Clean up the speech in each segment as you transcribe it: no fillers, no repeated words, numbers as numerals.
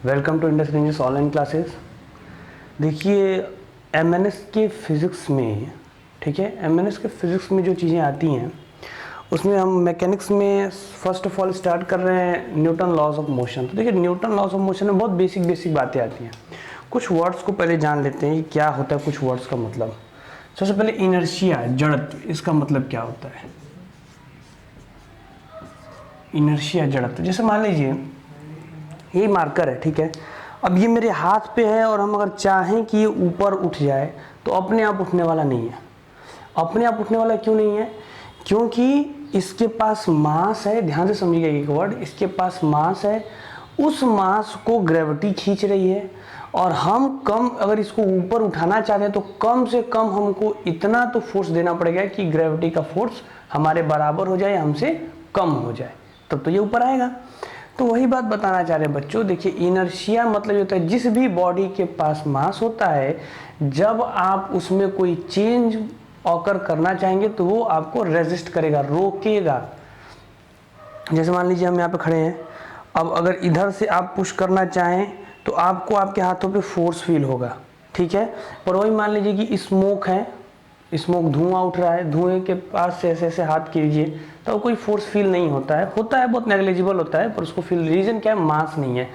Welcome to Indus ranges online classes. देखिए MNS के physics में, ठीक है, एमएनएस के फिज़िक्स में जो चीज़ें आती हैं उसमें हम मैकेनिक्स में फर्स्ट ऑफ ऑल स्टार्ट कर रहे हैं न्यूटन लॉज ऑफ मोशन। तो देखिए न्यूटन लॉज ऑफ मोशन में बहुत बेसिक बातें आती हैं। कुछ वर्ड्स को पहले जान लेते हैं क्या होता है कुछ वर्ड्स का मतलब। सबसे पहले इनर्शिया, जड़त्व, इसका मतलब क्या होता है? इनर्शिया, जड़त्व। जैसे मान लीजिए ये मार्कर है, ठीक है, अब ये मेरे हाथ पे है और हम अगर चाहें कि ये ऊपर उठ जाए तो अपने आप उठने वाला नहीं है। अपने आप उठने वाला क्यों नहीं है? क्योंकि इसके पास मास है। ध्यान से समझिएगा एक वर्ड, इसके पास मास है, उस मास को ग्रेविटी खींच रही है और हम कम अगर इसको ऊपर उठाना चाहते हैं तो कम से कम हमको इतना तो फोर्स देना पड़ेगा कि ग्रेविटी का फोर्स हमारे बराबर हो जाए, हमसे कम हो जाए, तब तो ये ऊपर आएगा। तो वही बात बताना चाह रहे हैं बच्चों। देखिए इनर्शिया मतलब होता है जिस भी बॉडी के पास मास होता है, जब आप उसमें कोई चेंज ऑकर करना चाहेंगे तो वो आपको रेजिस्ट करेगा, रोकेगा। जैसे मान लीजिए हम यहाँ पे खड़े हैं, अब अगर इधर से आप पुश करना चाहें तो आपको आपके हाथों पे फोर्स फील होगा, ठीक है। पर वही मान लीजिए कि स्मोक है, स्मोक, धुआं उठ रहा है, धुएं के पास से ऐसे ऐसे हाथ कीजिए तो कोई फोर्स फील नहीं होता है, बहुत नेग्लिजिबल होता है, पर उसको फील, रीजन क्या है? मास नहीं है।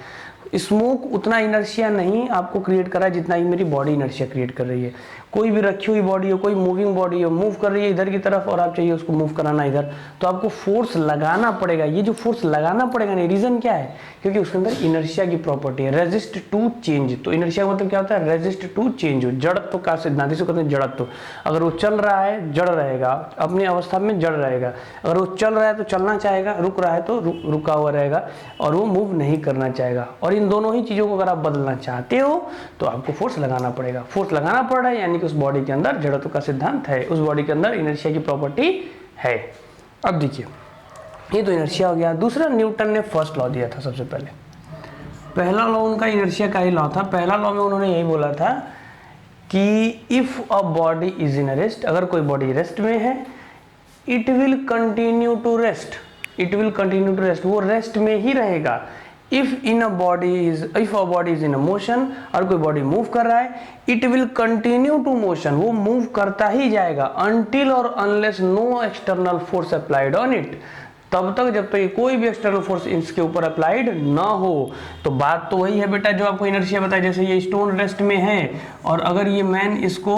स्मोक उतना इनर्शिया नहीं आपको क्रिएट कर रहा है जितना ही मेरी बॉडी इनर्शिया क्रिएट कर रही है। कोई भी रखी हुई बॉडी हो, कोई मूविंग बॉडी हो, मूव कर रही है इधर की तरफ और आप चाहिए उसको मूव कराना इधर, तो आपको फोर्स लगाना पड़ेगा। ये जो फोर्स लगाना पड़ेगा नहीं, रीजन क्या है? क्योंकि उसके अंदर इनर्शिया की प्रॉपर्टी है, रेजिस्ट टू चेंज। तो इनर्शिया मतलब क्या होता है? Resist to change. जड़त्व का सिद्धांत इसको कहते हैं जड़त्व। अगर वो चल रहा है जड़ रहेगा, अपनी अवस्था में जड़ रहेगा। अगर वो चल रहा है तो चलना चाहेगा, रुक रहा है तो रुका हुआ रहेगा और वो मूव नहीं करना चाहेगा। और इन दोनों ही चीज़ों को अगर आप बदलना चाहते हो तो आपको फोर्स लगाना पड़ेगा। फोर्स लगाना पड़ रहा है यानी कि उस बॉडी के अंदर जड़त्व का सिद्धांत है, उस बॉडी के अंदर इनर्शिया की प्रॉपर्टी है। अब देखिए ये तो इनर्शिया हो गया। दूसरा, न्यूटन ने फर्स्ट लॉ दिया था सबसे पहले। पहला लॉ उनका इनर्शिया का ही लॉ था। पहला लॉ में उन्होंने यही बोला था कि if a body is in rest, अगर कोई बॉडी रेस्ट में है, it will continue to rest, it will continue to rest, वो रेस्ट में ही रहेगा। If a body is in a motion, और कोई बॉडी मूव कर रहा है, it will continue to motion, वो मूव करता ही जाएगा अनटिल और unless no external force applied on it, तब तक जब तक कोई भी एक्सटर्नल फोर्स इसके ऊपर अप्लाइड ना हो। तो बात तो वही है बेटा जो आपको इनर्शिया बताया। जैसे ये स्टोन रेस्ट में है और अगर ये मैन इसको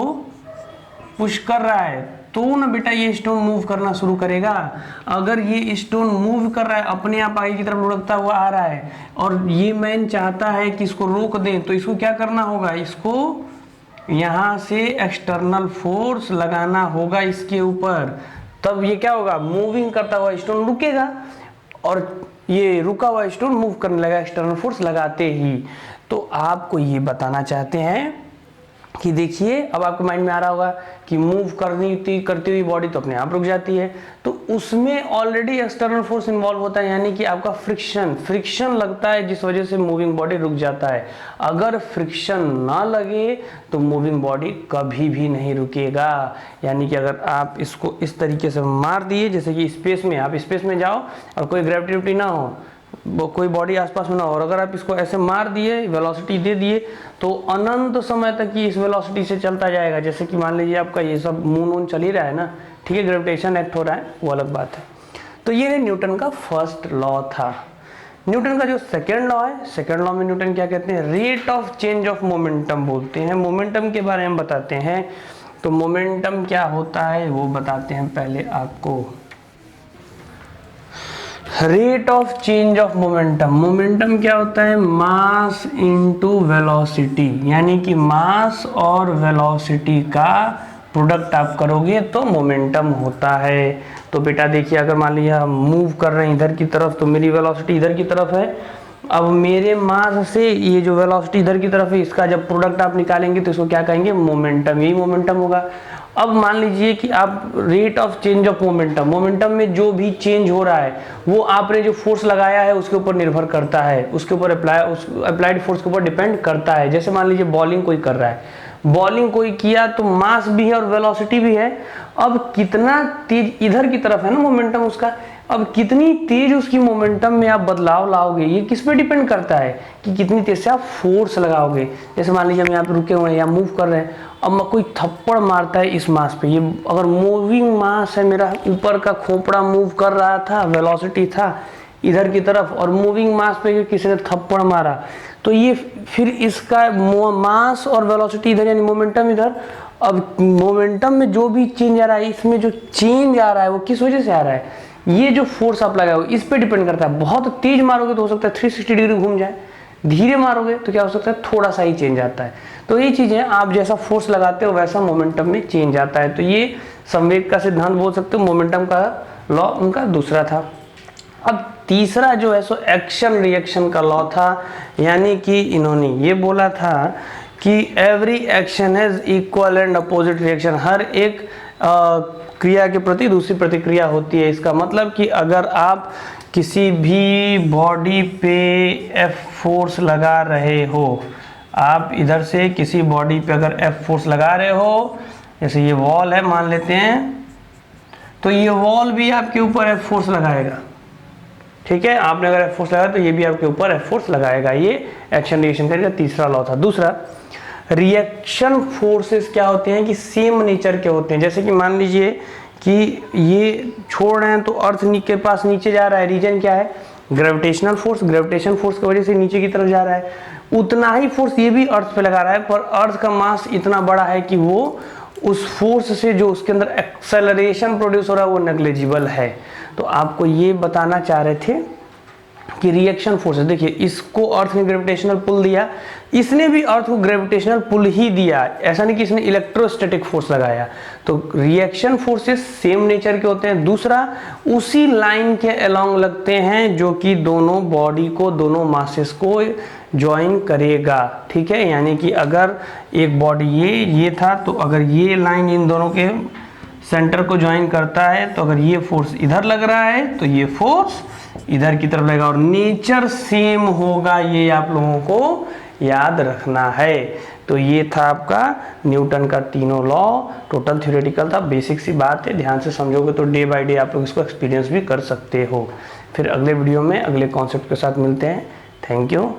पुश कर रहा है तो ना बेटा ये स्टोन मूव करना शुरू करेगा। अगर ये स्टोन मूव कर रहा है, अपने आप आगे की तरफ लुढ़कता हुआ आ रहा है और ये मैन चाहता है कि इसको रोक दें, तो इसको क्या करना होगा? इसको यहाँ से एक्सटर्नल फोर्स लगाना होगा इसके ऊपर, तब ये क्या होगा? मूविंग करता हुआ स्टोन रुकेगा और ये रुका हुआ स्टोन मूव करने लगा एक्सटर्नल फोर्स लगाते ही। तो आपको ये बताना चाहते हैं कि देखिए, अब आपके माइंड में आ रहा होगा कि मूव करती हुई बॉडी तो अपने आप रुक जाती है, तो उसमें ऑलरेडी एक्सटर्नल फोर्स इन्वॉल्व होता है, यानी कि आपका फ्रिक्शन लगता है जिस वजह से मूविंग बॉडी रुक जाता है। अगर फ्रिक्शन ना लगे तो मूविंग बॉडी कभी भी नहीं रुकेगा। यानी कि अगर आप इसको इस तरीके से मार दिए, जैसे कि स्पेस में, आप स्पेस में जाओ और कोई ग्रेविटी ना हो, कोई बॉडी आसपास में ना हो, और अगर आप इसको ऐसे मार दिए, वेलोसिटी दे दिए, तो अनंत समय तक ये इस वेलोसिटी से चलता जाएगा। जैसे कि मान लीजिए आपका ये सब मून चल ही रहा है ना, ठीक है, ग्रेविटेशन एक्ट हो रहा है, वो अलग बात है। तो ये न्यूटन का फर्स्ट लॉ था। न्यूटन का जो सेकेंड लॉ है, सेकेंड लॉ में न्यूटन क्या कहते हैं? Rate of change of momentum बोलते हैं। मोमेंटम के बारे में बताते हैं। तो मोमेंटम क्या होता है वो बताते हैं पहले आपको। Rate of change of momentum, momentum क्या होता है? मास इनटू वेलोसिटी, यानी कि मास और वेलोसिटी का प्रोडक्ट आप करोगे तो मोमेंटम होता है। तो बेटा देखिए, अगर मान लीजिए हम मूव कर रहे हैं इधर की तरफ तो मेरी वेलोसिटी इधर की तरफ है, अब मेरे मास से ये जो वेलोसिटी इधर की तरफ है इसका जब प्रोडक्ट आप निकालेंगे तो इसको क्या कहेंगे? मोमेंटम, यही मोमेंटम होगा। अब मान लीजिए कि आप rate of change of momentum, momentum में जो भी चेंज हो रहा है वो आपने जो फोर्स लगाया है उसके ऊपर निर्भर करता है, उसके ऊपर अप्लाइड फोर्स के ऊपर डिपेंड करता है। जैसे मान लीजिए बॉलिंग कोई कर रहा है, बॉलिंग कोई किया तो मास भी है और वेलोसिटी भी है। अब कितना तेज इधर की तरफ है ना मोमेंटम उसका, अब कितनी तेज उसकी मोमेंटम में आप बदलाव लाओगे ये किस पे डिपेंड करता है कि कितनी तेज से आप फोर्स लगाओगे। जैसे मान लीजिए हम यहाँ पे रुके हुए हैं या मूव कर रहे हैं, अब कोई थप्पड़ मारता है इस मास पे, ये अगर मूविंग मास है, मेरा ऊपर का खोपड़ा मूव कर रहा था, वेलोसिटी था इधर की तरफ, और मूविंग मास पे किसी ने थप्पड़ मारा, तो ये फिर इसका मास और वेलोसिटी इधर यानी मोमेंटम इधर। अब मोमेंटम में जो भी चेंज आ रहा है, इसमें जो चेंज आ रहा है वो किस वजह से आ रहा है, ये जो फोर्स आप लगाओ इस पे डिपेंड करता है। बहुत तेज मारोगे तो हो सकता है 360 डिग्री घूम जाए, धीरे मारोगे तो क्या हो सकता है थोड़ा सा ही चेंज आता है। तो ये चीजें आप जैसा फोर्स लगाते हो वैसा मोमेंटम में चेंज आता है। तो ये संवेग का सिद्धांत बोल सकते हो, मोमेंटम का लॉ उनका दूसरा था। अब तीसरा जो है सो एक्शन रिएक्शन का लॉ था, यानी कि इन्होंने ये बोला था कि every action has equal and opposite reaction, हर एक क्रिया के प्रति दूसरी प्रतिक्रिया होती है। इसका मतलब कि अगर आप किसी भी बॉडी पे एफ फोर्स लगा रहे हो, आप इधर से किसी बॉडी पे अगर एफ फोर्स लगा रहे हो, जैसे ये वॉल है मान लेते हैं, तो ये वॉल भी आपके ऊपर एफ फोर्स लगाएगा, ठीक है। आपने अगर एफ फोर्स लगाया तो ये भी आपके ऊपर एफ फोर्स लगाएगा। ये एक्शन रिएक्शन का तीसरा लॉ था। दूसरा, रिएक्शन फोर्सेस क्या होते हैं कि सेम नेचर के होते हैं। जैसे कि मान लीजिए कि ये छोड़ रहे हैं तो अर्थ के पास नीचे जा रहा है, रीजन क्या है ग्रेविटेशनल फोर्स, ग्रेविटेशन फोर्स की वजह से नीचे की तरफ जा रहा है। उतना ही फोर्स ये भी अर्थ पे लगा रहा है, पर अर्थ का मास इतना बड़ा है कि वो उस फोर्स से जो उसके अंदर एक्सेलरेशन प्रोड्यूस हो रहा है वो नेग्लिजिबल है। तो आपको ये बताना चाह रहे थे कि रिएक्शन फोर्स, देखिए इसको अर्थ ने ग्रेविटेशनल पुल दिया, इसने भी अर्थ को ग्रेविटेशनल पुल ही दिया, ऐसा नहीं कि इसने इलेक्ट्रोस्टैटिक फोर्स लगाया। तो रिएक्शन फोर्सेस सेम नेचर के होते हैं। दूसरा, उसी लाइन के अलोंग लगते हैं जो कि दोनों बॉडी को, दोनों मासेस को ज्वाइन करेगा, ठीक है। यानी कि अगर एक बॉडी ये था, तो अगर ये लाइन इन दोनों के सेंटर को ज्वाइन करता है, तो अगर ये फोर्स इधर लग रहा है तो ये फोर्स इधर की तरफ लगेगा, और नेचर सेम होगा, ये आप लोगों को याद रखना है। तो ये था आपका न्यूटन का तीनों लॉ, टोटल थ्योरेटिकल था, बेसिक सी बात है, ध्यान से समझोगे तो डे बाय डे आप लोग इसको एक्सपीरियंस भी कर सकते हो। फिर अगले वीडियो में अगले कॉन्सेप्ट के साथ मिलते हैं। Thank you.